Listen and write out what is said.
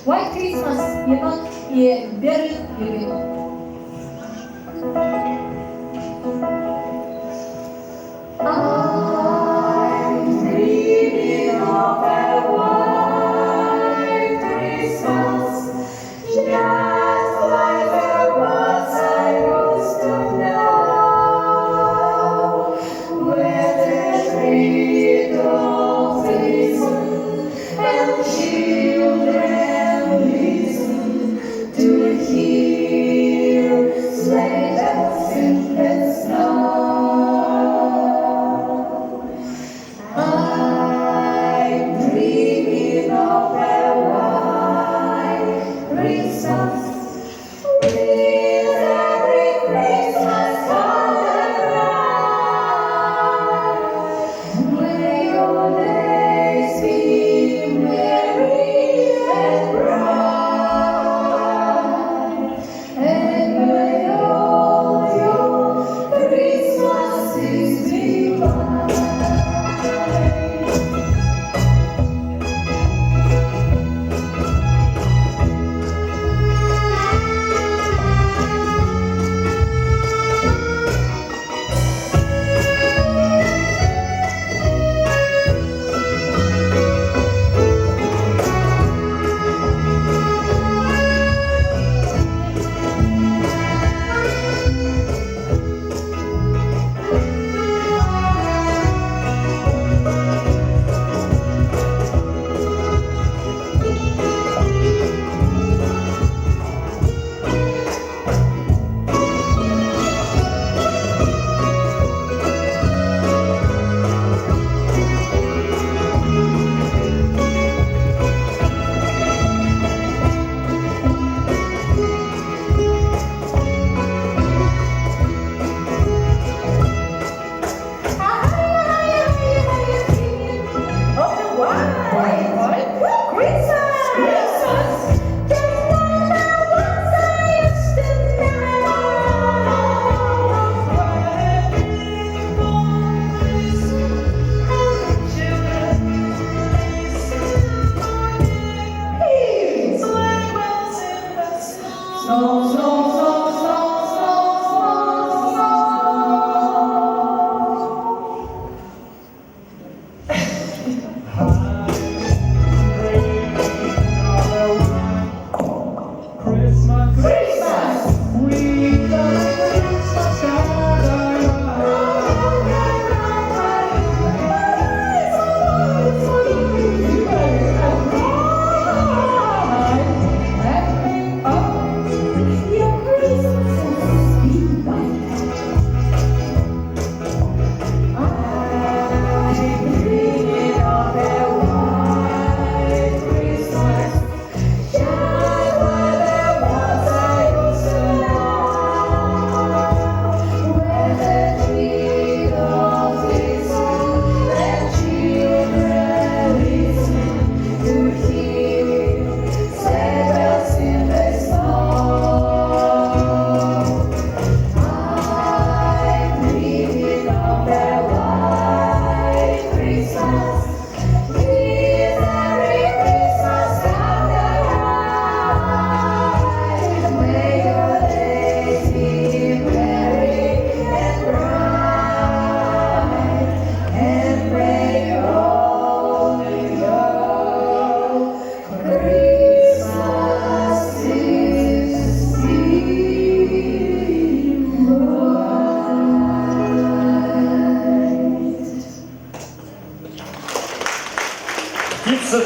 White Christmas, 이번 예 메리 예배. I'm dreaming of a white Christmas, just like the ones I used to know, where the treetops listen and children listen to hear sleigh bells in the snow. I'm dreaming of a white Christmas with every Christmas card around. May your days be merry and bright, and may all your Christmases be mine. Snow, snow, snow, snow, snow, Christmas, Christmas! we got Christmas Your Christmases be white. I'm dreaming of a white Christmas, just like the ones I used to know, where the treetops listen and children listen to hear sleigh bells in the snow. I'm dreaming of a white Christmas with every Christmas card around. May your days be merry and bright, and may all your Christmases be white. Pizza